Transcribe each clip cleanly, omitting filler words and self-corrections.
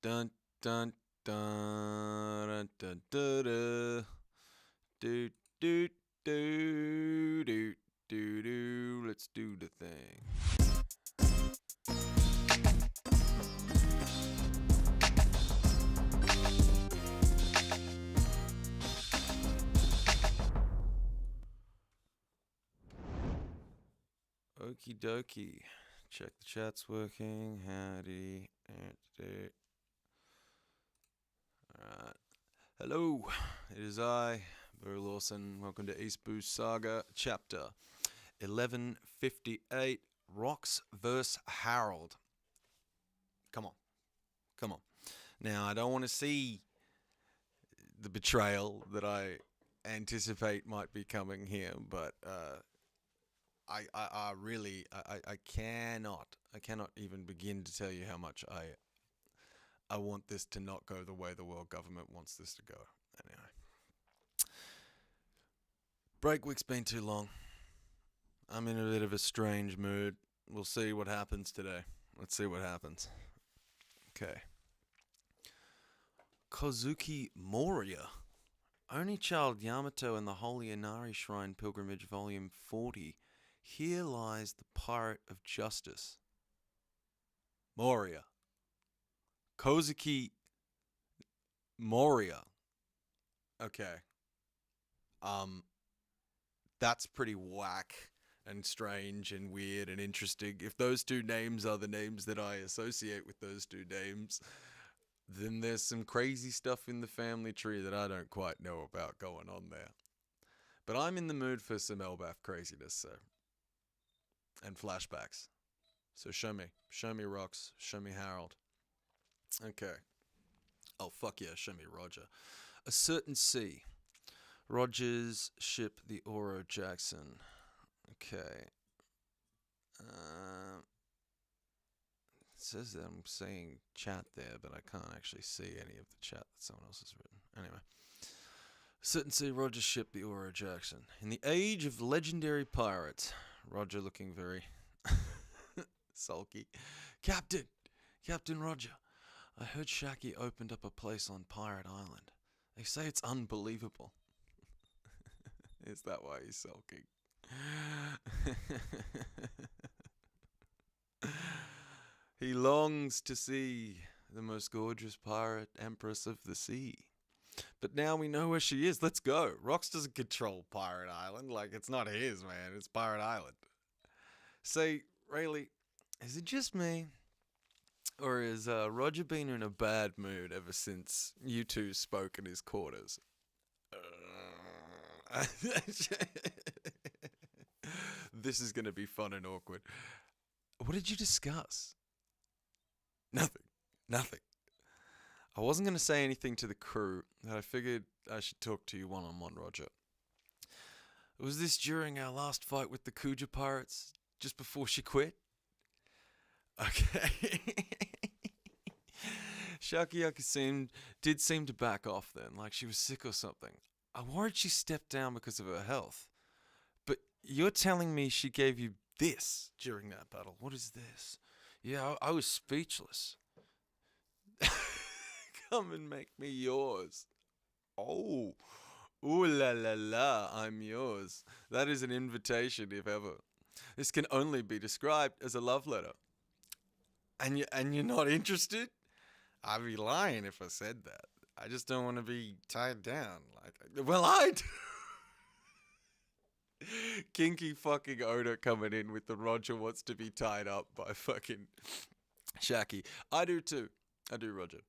Dun dun dun dun dun dun. Do do do do do do. Let's do the thing. Okie dokie. Check the chat's working. Howdy. Alright. Hello. It is I, Bo Lawson. Welcome to East Boost Saga, chapter 1158. Rox vs. Harold. Come on. Come on. Now, I don't want to see the betrayal that I anticipate might be coming here, but I really cannot even begin to tell you how much I want this to not go the way the world government wants this to go. Anyway, break week's been too long. I'm in a bit of a strange mood. We'll see what happens today. Let's see what happens. Okay. Kozuki Moria. Only Child Yamato in the Holy Inari Shrine Pilgrimage Volume 40. Here lies the Pirate of Justice. Moria. Kozuki Moria. Okay. That's pretty whack and strange and weird and interesting. If those two names are the names that I associate with those two names, then there's some crazy stuff in the family tree that I don't quite know about going on there. But I'm in the mood for some Elbaf craziness, so. And flashbacks. So show me. Show me Rox. Show me Harold. Okay. Oh, fuck yeah. Show me Roger. A certain sea. Roger's ship, the Oro Jackson. Okay. It says that I'm saying chat there, but I can't actually see any of the chat that someone else has written. Anyway. Certain sea, Roger's ship, the Oro Jackson. In the age of legendary pirates. Roger looking very sulky. Captain Roger. I heard Shaki opened up a place on Pirate Island. They say it's unbelievable. Is that why he's sulking? He longs to see the most gorgeous pirate empress of the sea. But now we know where she is. Let's go. Rox doesn't control Pirate Island. Like, it's not his, man. It's Pirate Island. Say, Rayleigh, is it just me? Or has Roger been in a bad mood ever since you two spoke in his quarters? This is going to be fun and awkward. What did you discuss? Nothing. I wasn't going to say anything to the crew, but I figured I should talk to you one-on-one, Roger. Was this during our last fight with the Kuja pirates, just before she quit? Okay. Shakiaki did seem to back off then, like she was sick or something. I worried she stepped down because of her health. But you're telling me she gave you this during that battle. What is this? Yeah, I was speechless. Come and make me yours. Oh. Ooh la la la, I'm yours. That is an invitation, if ever. This can only be described as a love letter. And you're not interested? I'd be lying if I said that. I just don't want to be tied down. Well, I do. Kinky fucking Oda coming in with the Roger wants to be tied up by fucking Shaki. I do too. I do, Roger.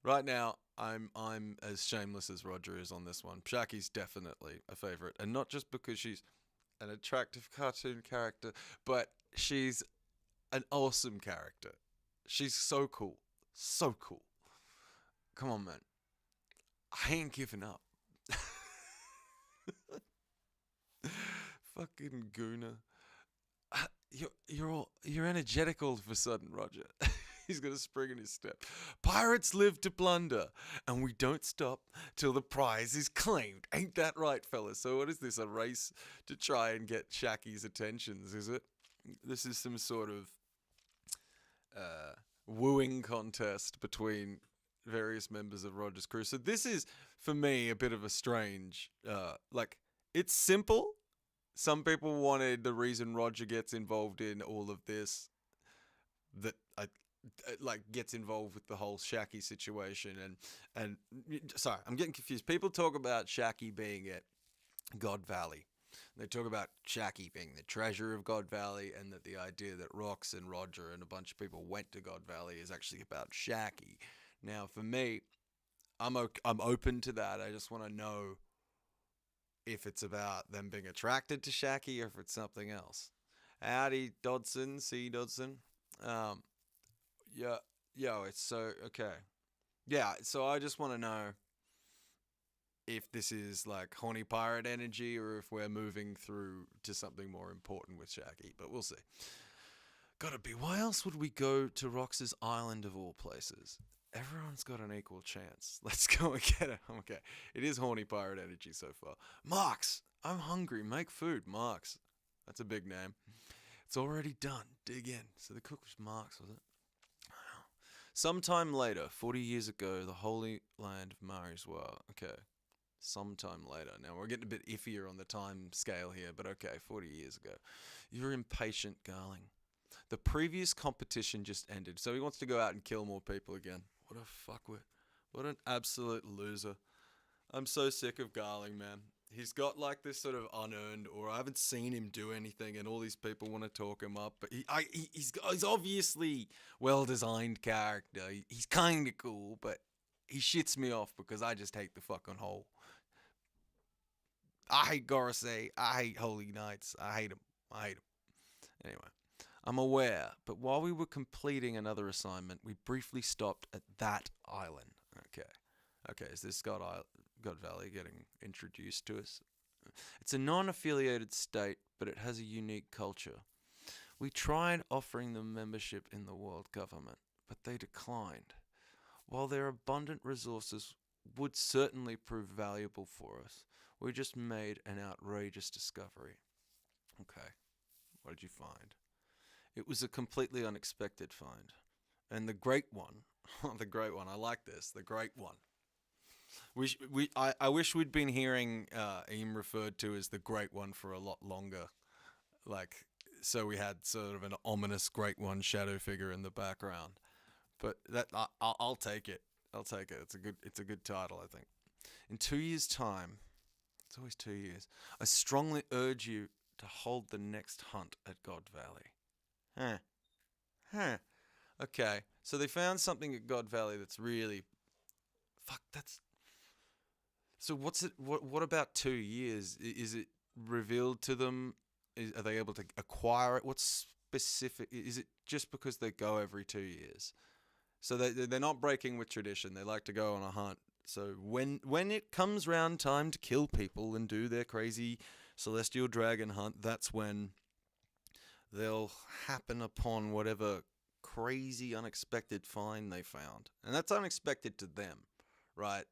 Right now, I'm as shameless as Roger is on this one. Shaki's definitely a favorite, and not just because she's an attractive cartoon character, but she's an awesome character. She's so cool. So cool. Come on, man. I ain't giving up. Fucking Guna. You're energetic all of a sudden, Roger. He's got a spring in his step. Pirates live to plunder, and we don't stop till the prize is claimed. Ain't that right, fellas? So what is this, a race to try and get Shaki's attentions, is it? This is some sort of wooing contest between various members of Roger's crew. So this is, for me, a bit of a strange, like, it's simple. Some people wanted the reason Roger gets involved in all of this, that I like gets involved with the whole Shaki situation, and sorry, I'm getting confused. People talk about Shaki being at God Valley. They talk about Shaki being the treasure of God Valley, and that the idea that Rox and Roger and a bunch of people went to God Valley is actually about Shaki. Now, for me, I'm open to that. I just want to know if it's about them being attracted to Shaki or if it's something else. Howdy, Dodson, C. Dodson. Um, yeah, yo, it's so okay. Yeah, so I just want to know if this is like horny pirate energy or if we're moving through to something more important with Shaggy, but we'll see. Gotta be. Why else would we go to Rox's Island of all places? Everyone's got an equal chance. Let's go and get it. Okay. It is horny pirate energy so far. Marks! I'm hungry. Make food. Marks. That's a big name. It's already done. Dig in. So the cook was Marks, was it? Sometime later, 40 years ago, the holy land of Mariswa. Okay. Sometime later. Now, we're getting a bit iffier on the time scale here, but okay, 40 years ago. You're impatient, Garling. The previous competition just ended, so he wants to go out and kill more people again. What a fuckwit. What an absolute loser. I'm so sick of Garling, man. He's got like this sort of unearned aura. I haven't seen him do anything, and all these people want to talk him up. But he's obviously well-designed character. He's kind of cool, but he shits me off because I just hate the fucking whole. I hate Gorosei. I hate Holy Knights. I hate him. Anyway, I'm aware, but while we were completing another assignment, we briefly stopped at that island. Okay, is this God Valley getting introduced to us? It's a non-affiliated state, but it has a unique culture. We tried offering them membership in the world government, but they declined. While their abundant resources would certainly prove valuable for us, we just made an outrageous discovery. Okay, what did you find? It was a completely unexpected find. And the great one, the great one, I like this, the great one. I wish we'd been hearing him referred to as the Great One for a lot longer. Like, so we had sort of an ominous Great One shadow figure in the background. But that I'll take it. I'll take it. It's a good title, I think. In 2 years' time, it's always 2 years, I strongly urge you to hold the next hunt at God Valley. Huh. Okay, so they found something at God Valley that's really... Fuck, that's... So what's it? What about 2 years? Is it revealed to them? Are they able to acquire it? What's specific? Is it just because they go every 2 years? So they're not breaking with tradition. They like to go on a hunt. So when it comes round time to kill people and do their crazy celestial dragon hunt, that's when they'll happen upon whatever crazy unexpected find they found. And that's unexpected to them, right?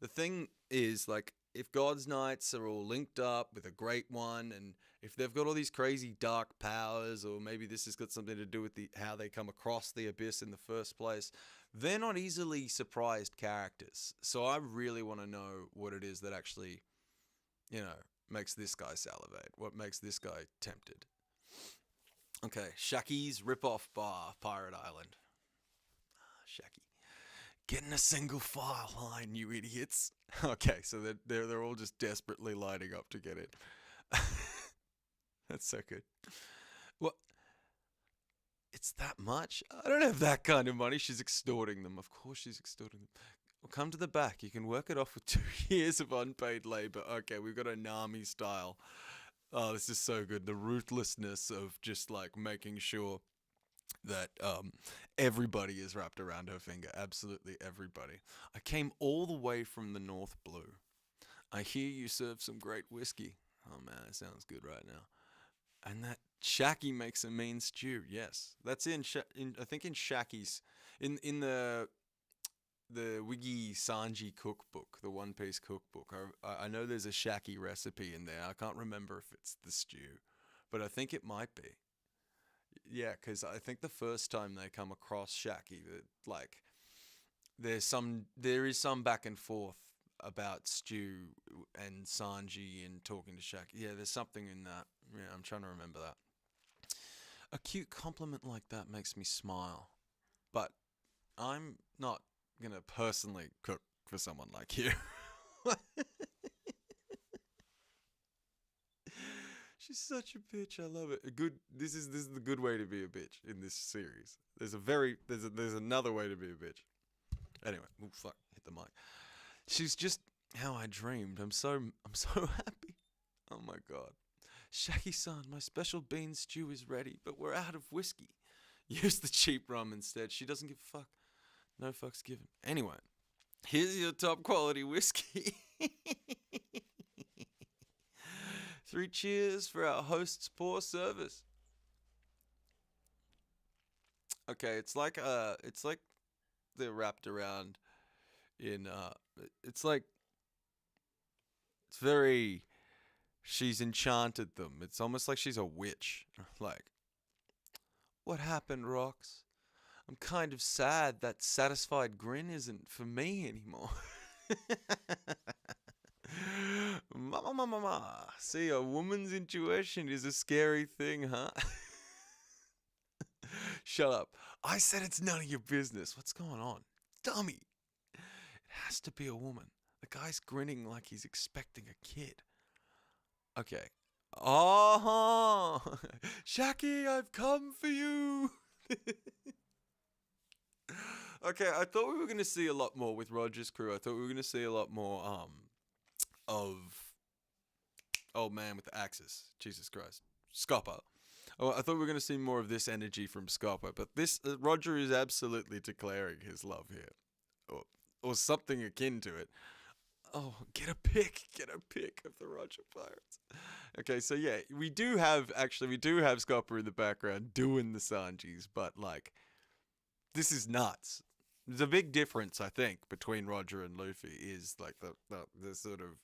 The thing is, like, if God's Knights are all linked up with a Great One, and if they've got all these crazy dark powers, or maybe this has got something to do with how they come across the abyss in the first place, they're not easily surprised characters. So I really want to know what it is that actually, makes this guy salivate. What makes this guy tempted. Okay, Shaki's Rip-Off Bar, Pirate Island. Shaki. Get in a single file line, you idiots. Okay, so they're all just desperately lining up to get it. That's so good. What? It's that much? I don't have that kind of money. She's extorting them. Of course she's extorting them. Well, come to the back. You can work it off with 2 years of unpaid labor. Okay, we've got a Nami style. Oh, this is so good. The ruthlessness of just like making sure that everybody is wrapped around her finger. Absolutely everybody. I came all the way from the North Blue. I hear you serve some great whiskey. Oh man, it sounds good right now. And that Shaki makes a mean stew. Yes, that's in I think in Shaki's in the Wiggy Sanji cookbook, the One Piece cookbook. I know there's a Shaki recipe in there. I can't remember if it's the stew, but I think it might be. Yeah, because I think the first time they come across Shaki, that like there is some back and forth about Stu and Sanji and talking to Shaki. Yeah, there's something in that. Yeah, I'm trying to remember that. A cute compliment like that makes me smile, but I'm not gonna personally cook for someone like you. She's such a bitch. I love it. A good. This is the good way to be a bitch in this series. There's another way to be a bitch. Anyway, oh fuck, hit the mic. She's just how I dreamed. I'm so happy. Oh my god. Shaggy-san, my special bean stew is ready, but we're out of whiskey. Use the cheap rum instead. She doesn't give a fuck. No fucks given. Anyway, here's your top quality whiskey. Three cheers for our host's poor service. Okay, it's like they're wrapped around in it's like it's very she's enchanted them. It's almost like she's a witch. Like, what happened, Rox? I'm kind of sad that satisfied grin isn't for me anymore. Mama. See, a woman's intuition is a scary thing, huh? Shut up. I said it's none of your business. What's going on? Dummy. It has to be a woman. The guy's grinning like he's expecting a kid. Okay. Oh, Shaki, I've come for you. Okay, I thought we were going to see a lot more with Roger's crew. I thought we were going to see a lot more of old man with the axes. Jesus Christ. Scopper. Oh, I thought we were going to see more of this energy from Scopper, but this Roger is absolutely declaring his love here, or something akin to it. Oh, get a pic of the Roger Pirates. Okay, so yeah, we do have Scopper in the background doing the Sanjis, but like, this is nuts. There's a big difference, I think, between Roger and Luffy is like the sort of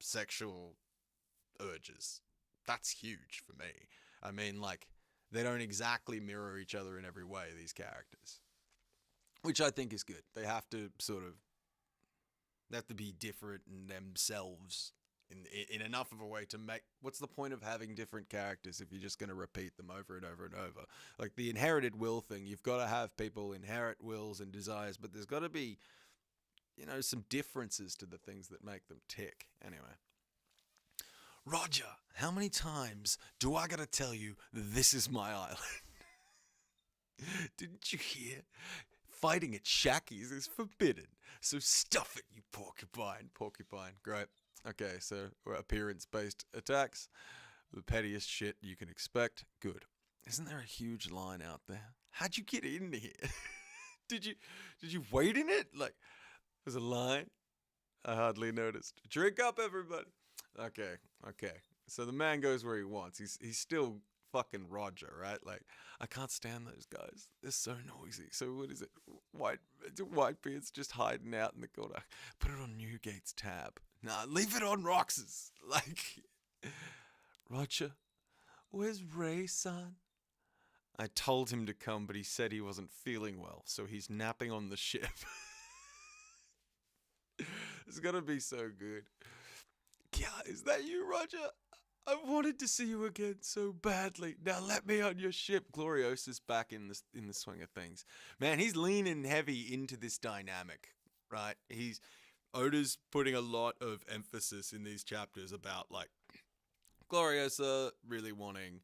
sexual urges. That's huge for me. I mean, like, they don't exactly mirror each other in every way, these characters. Which I think is good. They have to be different in themselves in enough of a way to make. What's the point of having different characters if you're just going to repeat them over and over and over? Like the inherited will thing, you've got to have people inherit wills and desires, but there's got to be, some differences to the things that make them tick. Anyway. Roger, how many times do I gotta tell you this is my island? Didn't you hear? Fighting at Shaki's is forbidden, so stuff it, you porcupine. Porcupine, great. Okay, so we're appearance-based attacks. The pettiest shit you can expect. Good. Isn't there a huge line out there? How'd you get in here? Did you wait in it? Like, there's a line? I hardly noticed. Drink up, everybody. Okay. So the man goes where he wants. He's still fucking Roger, right? Like, I can't stand those guys. They're so noisy. So what is it? Whitebeard's just hiding out in the corner. Put it on Newgate's tab. Nah, leave it on Rox's. Like, Roger, where's Ray-san? I told him to come, but he said he wasn't feeling well, so he's napping on the ship. It's gonna be so good. Yeah, is that you, Roger? I wanted to see you again so badly. Now let me on your ship. Gloriosa's back in the swing of things. Man, he's leaning heavy into this dynamic, right? Oda's putting a lot of emphasis in these chapters about like Gloriosa really wanting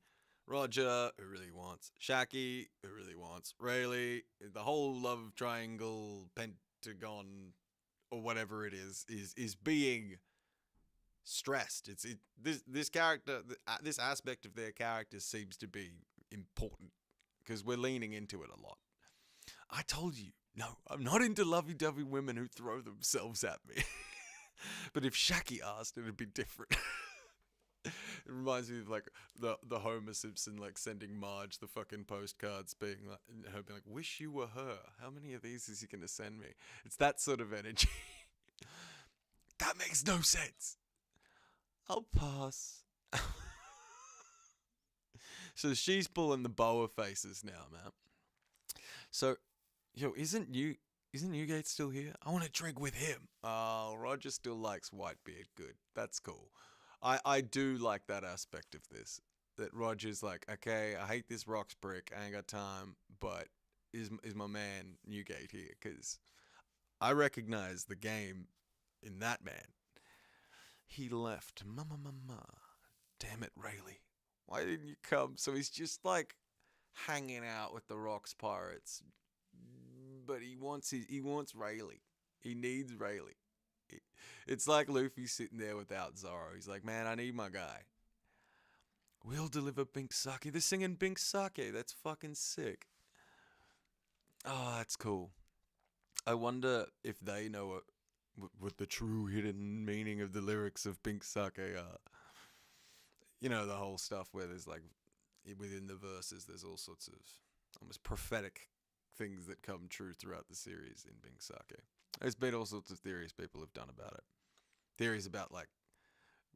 Roger, who really wants Shaki, who really wants Rayleigh. The whole love triangle, pentagon, or whatever it is being stressed. This character, this aspect of their character seems to be important because we're leaning into it a lot. I told you, no, I'm not into lovey-dovey women who throw themselves at me. But if Shaki asked, it'd be different. It reminds me of like the Homer Simpson like sending Marge the fucking postcards, being like, her being like, "Wish you were her. How many of these is he gonna send me?" It's that sort of energy. That makes no sense. I'll pass. So she's pulling the boa faces now, man. So, yo, isn't Newgate still here? I want to drink with him. Oh, Roger still likes Whitebeard. Good. That's cool. I do like that aspect of this. That Roger's like, okay, I hate this rocks brick. I ain't got time, but is my man Newgate here? Because I recognize the game in that man. He left. Mama. Damn it, Rayleigh. Why didn't you come? So he's just like hanging out with the Rocks pirates, but he wants Rayleigh. He needs Rayleigh. It's like Luffy sitting there without Zoro. He's like, man, I need my guy. We'll deliver Bink Sake. They're singing Bink Sake. That's fucking sick. Oh, that's cool. I wonder if they know what the true hidden meaning of the lyrics of Bink Sake are. You know, the whole stuff where there's like, within the verses, there's all sorts of almost prophetic things that come true throughout the series in Bink Sake. There's been all sorts of theories people have done about it. Theories about like,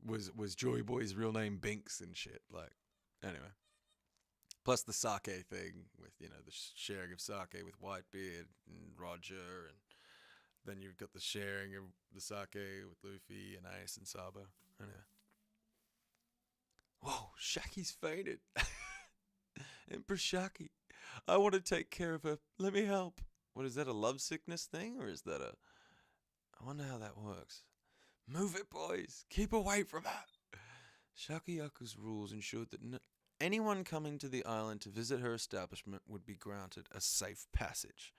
was Joy Boy's real name Binks and shit. Like, anyway. Plus the sake thing with, you know, the sharing of sake with Whitebeard and Roger, and then you've got the sharing of the sake with Luffy and Ace and Sabo. Anyway. Whoa, Shaki's fainted. Empress Shaki. I want to take care of her. Let me help. What, is that a love sickness thing, or is that a... I wonder how that works. Move it, boys. Keep away from her. Shakiyaku's rules ensured that anyone coming to the island to visit her establishment would be granted a safe passage.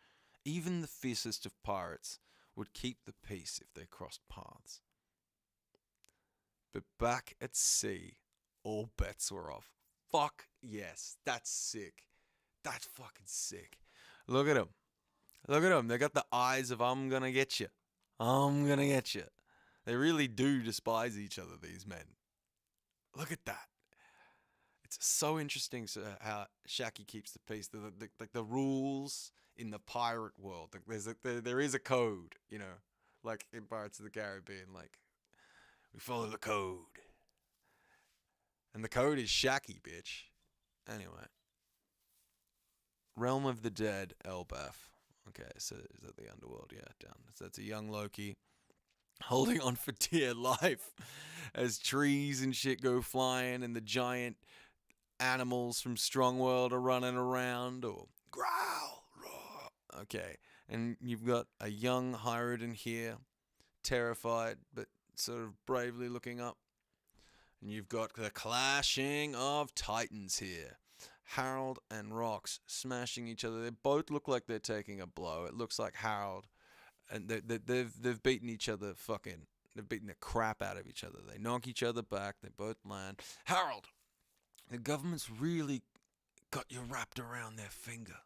Even the fiercest of pirates would keep the peace if they crossed paths. But back at sea, all bets were off. Fuck yes, that's sick. That's fucking sick. Look at them. Look at them. They got the eyes of I'm gonna get you. I'm gonna get you. They really do despise each other, these men. Look at that. It's so interesting how Shaki keeps the peace. The rules in the pirate world. There is a code, you know, like in Pirates of the Caribbean. Like, we follow the code. And the code is Shaki, bitch. Anyway. Realm of the Dead, Elbaf. Okay, so is that the underworld? Yeah, down. So that's a young Loki holding on for dear life as trees and shit go flying and the giant animals from Strong World are running around, or growl, roar. Okay, and you've got a young Hiruden here, terrified but sort of bravely looking up. And you've got the clashing of titans here. Harold and Rox smashing each other. They both look like they're taking a blow. It looks like Harold, and they've beaten each other fucking. They've beaten the crap out of each other. They knock each other back. They both land. Harold, the government's really got you wrapped around their finger.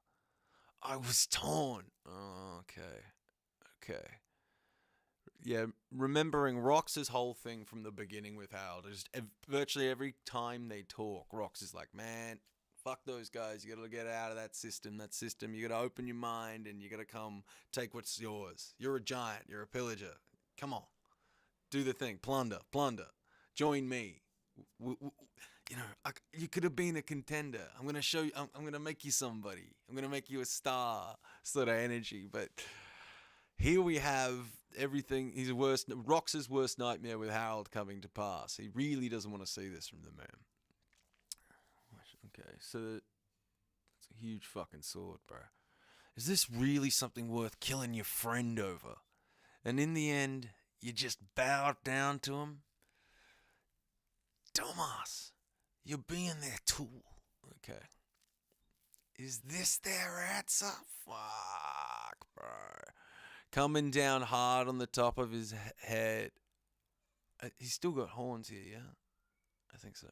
I was torn. Oh, okay. Yeah, remembering Rox's whole thing from the beginning with Harold. Just virtually every time they talk, Rox is like, man, fuck those guys. You gotta get out of that system. You gotta open your mind and you gotta come take what's yours. You're a giant. You're a pillager. Come on. Do the thing. Plunder. Join me. You know, you could have been a contender. I'm gonna show you. I'm gonna make you somebody. I'm gonna make you a star. Sort of energy. But here we have everything. Rox's worst nightmare with Harold coming to pass. He really doesn't want to see this from the man. Okay, so that's a huge fucking sword, bro. Is this really something worth killing your friend over? And in the end, you just bow down to him? Dumbass. You're being their tool. Okay. Is this their answer? Fuck, bro. Coming down hard on the top of his head. He's still got horns here, yeah? I think so.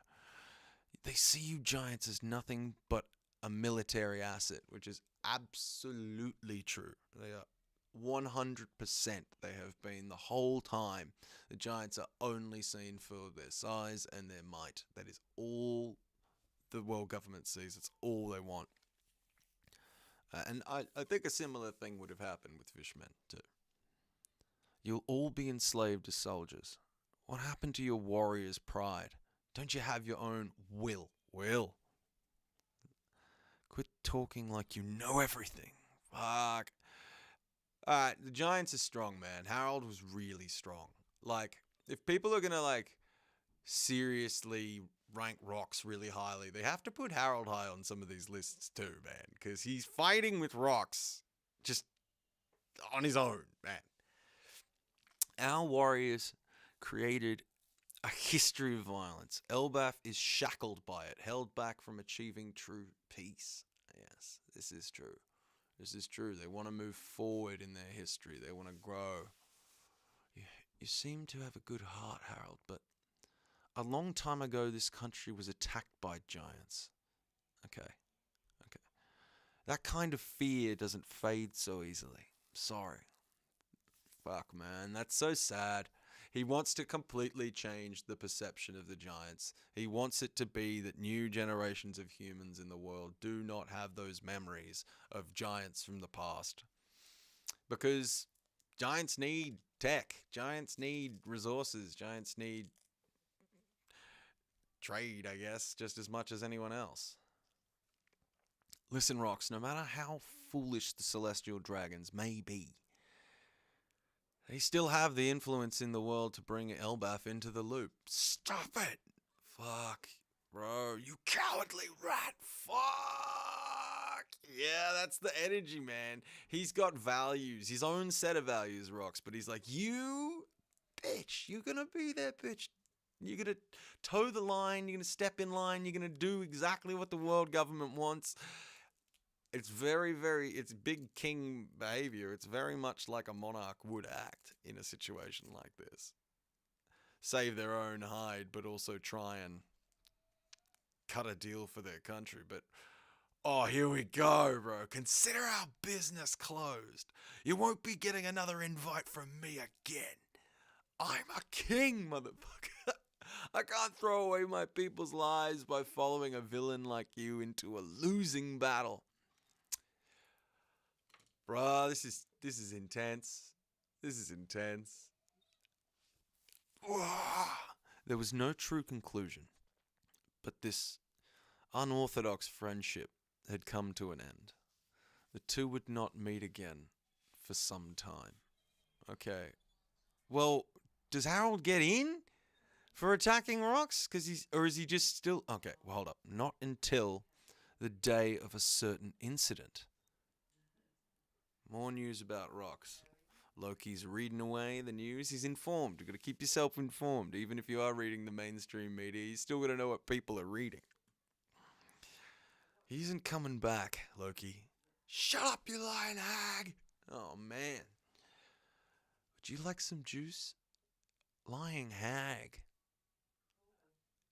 They see you giants as nothing but a military asset, which is absolutely true. They are 100%. They have been the whole time. The giants are only seen for their size and their might. That is all the world government sees. It's all they want. And I think a similar thing would have happened with fishmen too. You'll all be enslaved as soldiers. What happened to your warrior's pride? Don't you have your own will? Will. Quit talking like you know everything. Fuck. Alright, the Giants are strong, man. Harold was really strong. Like, if people are gonna, like, seriously rank rocks really highly, they have to put Harold high on some of these lists too, man. Because he's fighting with rocks just on his own, man. Our warriors created a history of violence. Elbaf is shackled by it, held back from achieving true peace. Yes, this is true. This is true. They want to move forward in their history. They want to grow. You seem to have a good heart, Harold, but a long time ago this country was attacked by giants. Okay. That kind of fear doesn't fade so easily. Sorry. Fuck, man. That's so sad. He wants to completely change the perception of the giants. He wants it to be that new generations of humans in the world do not have those memories of giants from the past. Because giants need tech. Giants need resources. Giants need trade, I guess, just as much as anyone else. Listen, Rox, no matter how foolish the celestial dragons may be, they still have the influence in the world to bring Elbaf into the loop. Stop it! Fuck, bro, you cowardly rat. Fuck! Yeah, that's the energy, man. He's got values, his own set of values, Rox, but he's like, you bitch, you're gonna be there, bitch. You're gonna toe the line, you're gonna step in line, you're gonna do exactly what the world government wants. It's it's big king behavior. It's very much like a monarch would act in a situation like this. Save their own hide, but also try and cut a deal for their country. But, oh, here we go, bro. Consider our business closed. You won't be getting another invite from me again. I'm a king, motherfucker. I can't throw away my people's lives by following a villain like you into a losing battle. Bruh, this is intense. This is intense. There was no true conclusion, but this unorthodox friendship had come to an end. The two would not meet again for some time. Okay. Well, does Harold get in for attacking rocks? Or is he just still... Okay, well, hold up. Not until the day of a certain incident. More news about rocks. Loki's reading away the news. He's informed. You've got to keep yourself informed. Even if you are reading the mainstream media, you still got to know what people are reading. He isn't coming back, Loki. Shut up, you lying hag! Oh, man. Would you like some juice? Lying hag.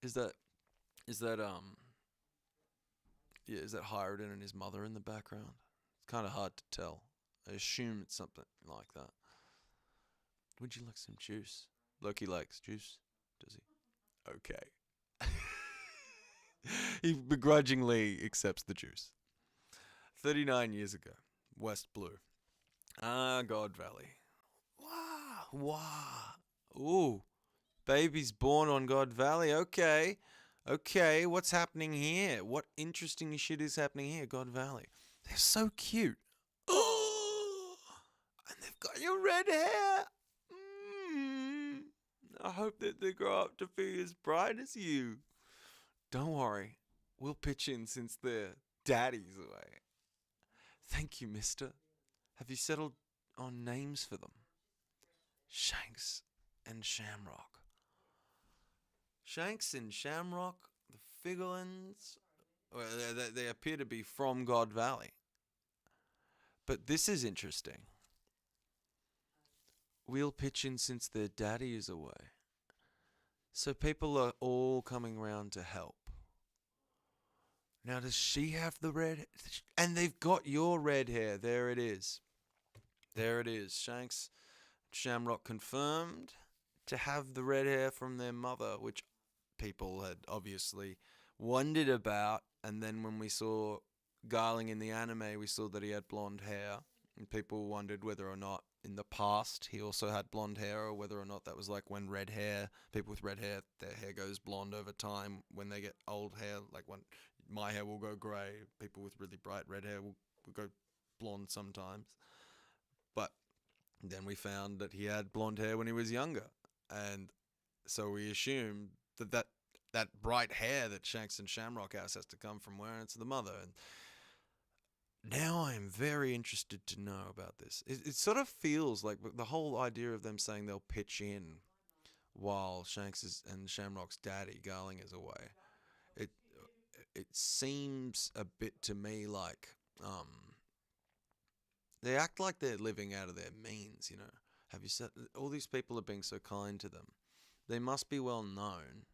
Is that Hyrodin and his mother in the background? It's kind of hard to tell. I assume it's something like that. Would you like some juice? Loki likes juice, does he? Okay. He begrudgingly accepts the juice. 39 years ago, West Blue. God Valley. Wow. Ooh. Baby's born on God Valley. Okay, what's happening here? What interesting shit is happening here, God Valley? They're so cute. Oh, and they've got your red hair. I hope that they grow up to be as bright as you. Don't worry, we'll pitch in since their daddy's away. Thank you, mister. Have you settled on names for them? Shanks and Shamrock. Shanks and Shamrock, the Figurins, well, they appear to be from God Valley. But this is interesting. We'll pitch in since their daddy is away. So people are all coming round to help. Now, does she have the red? And they've got your red hair. There it is. Shanks, Shamrock confirmed to have the red hair from their mother, which people had obviously wondered about. And then when we saw Garling in the anime, we saw that he had blonde hair. And people wondered whether or not in the past he also had blonde hair, or whether or not that was like when people with red hair, their hair goes blonde over time when they get old hair, like when my hair will go grey. People with really bright red hair will go blonde sometimes. But then we found that he had blonde hair when he was younger, and so we assumed that bright hair that Shanks and Shamrock has to come from where it's the mother. And now I am very interested to know about this. It sort of feels like the whole idea of them saying they'll pitch in while and Shamrock's daddy Garling is away. It it seems a bit to me like they act like they're living out of their means. Have you said all these people are being so kind to them? They must be well known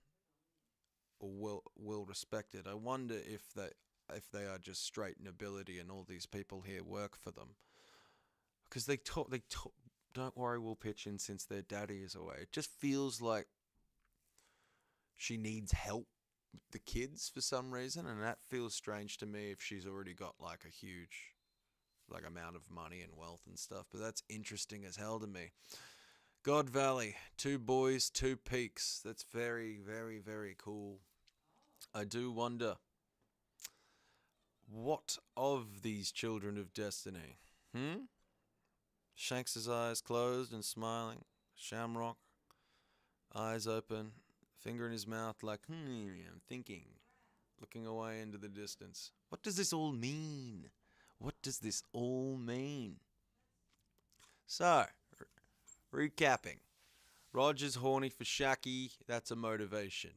or well respected. I wonder if they are just straight nobility and all these people here work for them. Because they talk, don't worry, we'll pitch in since their daddy is away. It just feels like she needs help with the kids for some reason, and that feels strange to me if she's already got like a huge amount of money and wealth and stuff. But that's interesting as hell to me. God Valley, 2 boys, 2 peaks. That's very, very, very cool. I do wonder, what of these children of destiny? Shanks's eyes closed and smiling. Shamrock, eyes open, finger in his mouth like, I'm thinking. Looking away into the distance. What does this all mean? What does this all mean? So, recapping. Roger's horny for Shaki. That's a motivation.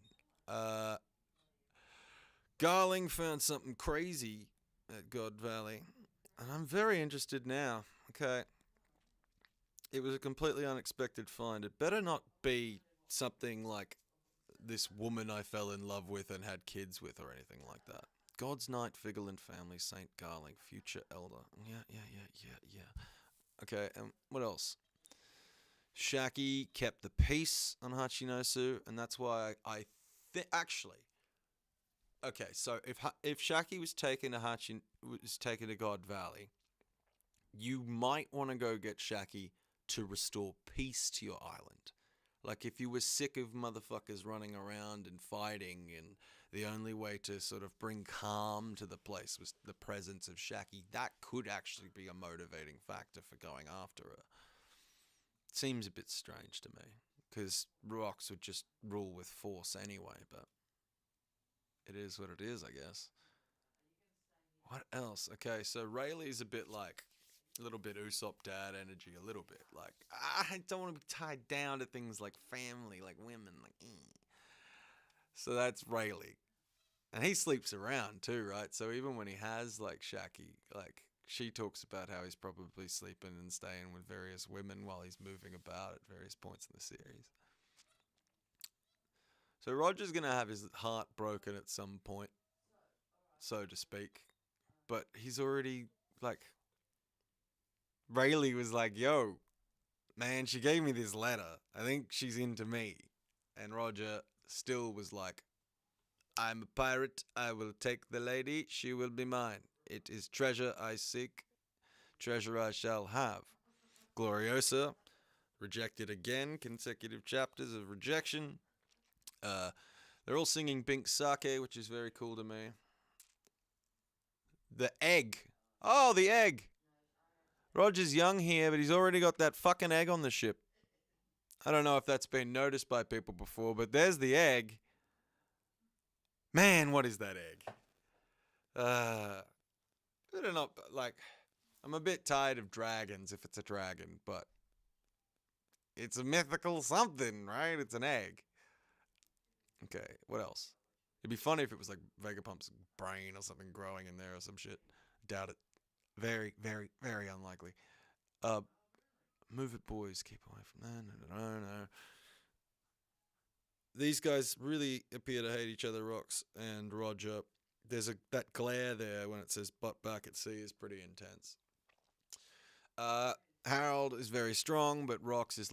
Garling found something crazy at God Valley. And I'm very interested now. Okay. It was a completely unexpected find. It better not be something like this woman I fell in love with and had kids with or anything like that. God's Knight, Vigilant Family, Saint Garling, Future Elder. Yeah. Okay, and what else? Shaki kept the peace on Hachinosu, and that's why I think actually. Okay, so if Shaki was taken to God Valley, you might want to go get Shaki to restore peace to your island. Like if you were sick of motherfuckers running around and fighting, and the only way to sort of bring calm to the place was the presence of Shaki, that could actually be a motivating factor for going after her. Seems a bit strange to me, because Rocks would just rule with force anyway, but it is what it is, I guess. What else? Okay, so Rayleigh's a little bit Usopp dad energy, a little bit. Like, I don't want to be tied down to things like family, like women, So that's Rayleigh. And he sleeps around too, right? So even when he has, Shaki, she talks about how he's probably sleeping and staying with various women while he's moving about at various points in the series. So Roger's going to have his heart broken at some point, so to speak. But he's already, Rayleigh was like, yo, man, she gave me this letter. I think she's into me. And Roger still was like, I'm a pirate. I will take the lady. She will be mine. It is treasure I seek. Treasure I shall have. Gloriosa, rejected again. Consecutive chapters of rejection. They're all singing Bink Sake, which is very cool to me. The egg. Oh, the egg. Roger's young here, but he's already got that fucking egg on the ship. I don't know if that's been noticed by people before, but there's the egg. Man, what is that egg? I don't know, I'm a bit tired of dragons if it's a dragon, but it's a mythical something, right? It's an egg. Okay, what else? It'd be funny if it was like Vegapump's brain or something growing in there or some shit. Doubt it. Very, very, very unlikely. Move it, boys. Keep away from that. No. These guys really appear to hate each other, Rocks and Roger. There's that glare there when it says butt back at sea is pretty intense. Harold is very strong, but Rocks is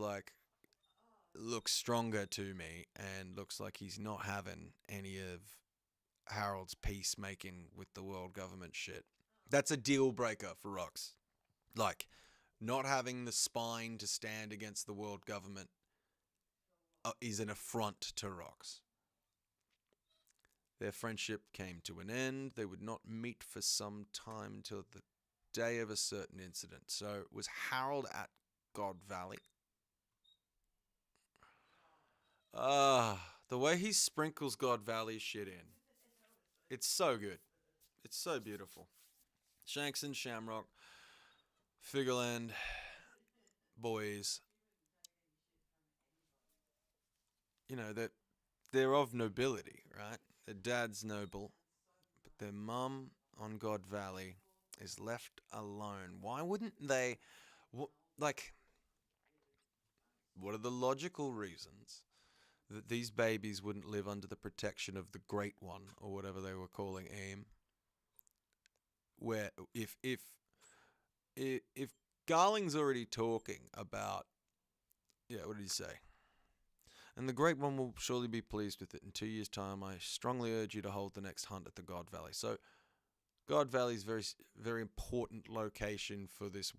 looks stronger to me and looks like he's not having any of Harold's peacemaking with the world government shit. That's a deal breaker for Rocks. Not having the spine to stand against the world government is an affront to Rocks. Their friendship came to an end. They would not meet for some time until the day of a certain incident. So it was Harold at God Valley. The way he sprinkles God Valley shit in. It's so good. It's so beautiful. Shanks and Shamrock, Figureland, boys. That they're of nobility, right? Their dad's noble, but their mum on God Valley is left alone. Why wouldn't they? Like, what are the logical reasons that these babies wouldn't live under the protection of the Great One, or whatever they were calling AIM? Where if Garling's already talking about, yeah, what did he say? And the Great One will surely be pleased with it. In 2 years' time, I strongly urge you to hold the next hunt at the God Valley. So, God Valley is very, very important location for this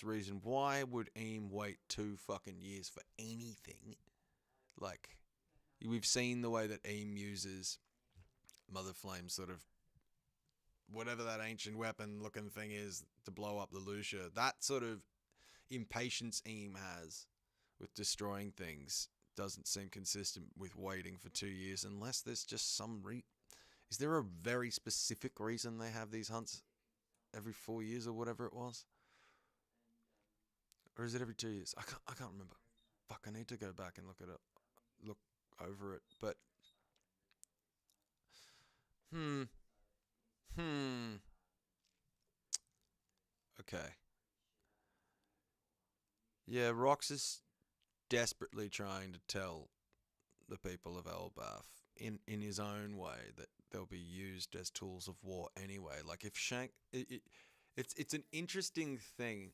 reason. Why would AIM wait 2 fucking years for anything? Like, we've seen the way that AIM uses Mother Flame's sort of whatever that ancient weapon looking thing is to blow up the Lucia. That sort of impatience AIM has with destroying things doesn't seem consistent with waiting for 2 years, unless there's just some is there a very specific reason they have these hunts every 4 years or whatever it was? Or is it every 2 years? I can't remember. Fuck, I need to go back and look over it. But hmm. Okay. Yeah, Rox is desperately trying to tell the people of Elbath in his own way that they'll be used as tools of war anyway. Like, if it's an interesting thing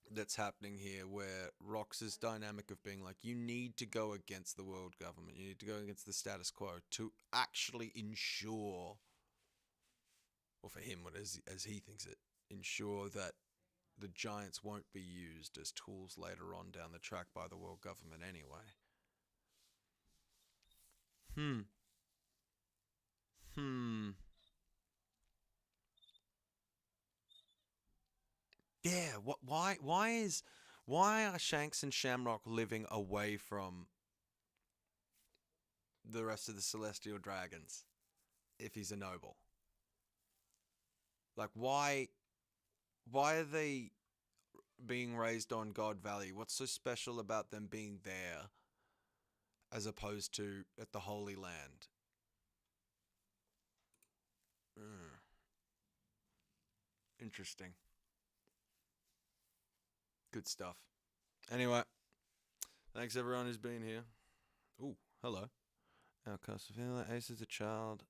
that's happening here, where Rox's dynamic of being like, you need to go against the world government, you need to go against the status quo to actually ensure, or for him, as he thinks it, ensure that the Giants won't be used as tools later on down the track by the world government anyway. Yeah, why are Shanks and Shamrock living away from the rest of the Celestial Dragons if he's a noble? Like, why are they being raised on God Valley? What's so special about them being there as opposed to at the Holy Land? Interesting. Good stuff. Anyway, thanks everyone who's been here. Ooh, hello. Outcast, feeling like Ace is a child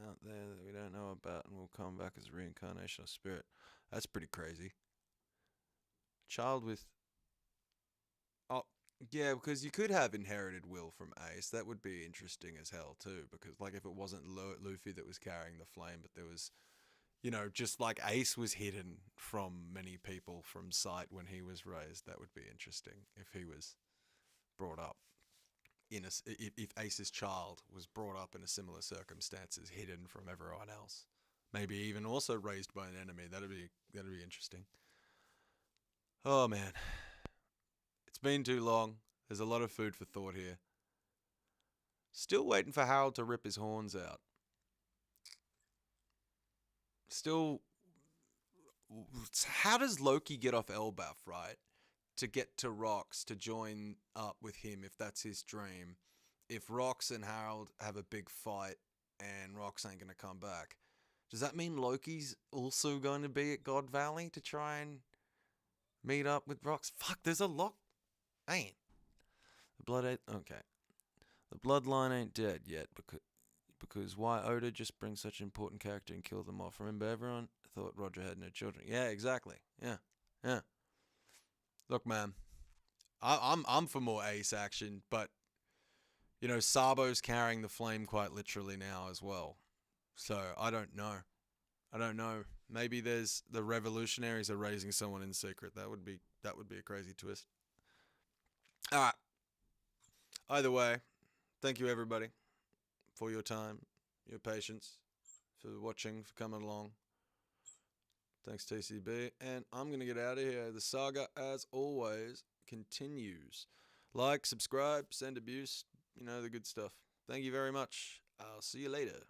out there that we don't know about and will come back as a reincarnation of spirit. That's pretty crazy. Child with... Oh, yeah, because you could have inherited will from Ace. That would be interesting as hell too, because like if it wasn't Luffy that was carrying the flame, but there was, just like Ace was hidden from many people from sight when he was raised, that would be interesting if he was brought up if Ace's child was brought up in a similar circumstances, hidden from everyone else, maybe even also raised by an enemy. That'd be interesting. Oh man, it's been too long. There's a lot of food for thought here. Still waiting for Harold to rip his horns out. Still, how does Loki get off Elbaf, right? To get to Rox to join up with him if that's his dream. If Rox and Harold have a big fight and Rox ain't going to come back, does that mean Loki's also going to be at God Valley to try and meet up with Rox? Fuck, there's a lot. Ain't. Okay. The bloodline ain't dead yet because why Oda just brings such an important character and kill them off? Remember, everyone thought Roger had no children. Yeah, exactly. Yeah. Look, man, I'm for more Ace action, but Sabo's carrying the flame quite literally now as well. So I don't know. Maybe the revolutionaries are raising someone in secret. That would be a crazy twist. All right. Either way, thank you everybody for your time, your patience, for watching, for coming along. Thanks, TCB. And I'm going to get out of here. The saga, as always, continues. Like, subscribe, send abuse, the good stuff. Thank you very much. I'll see you later.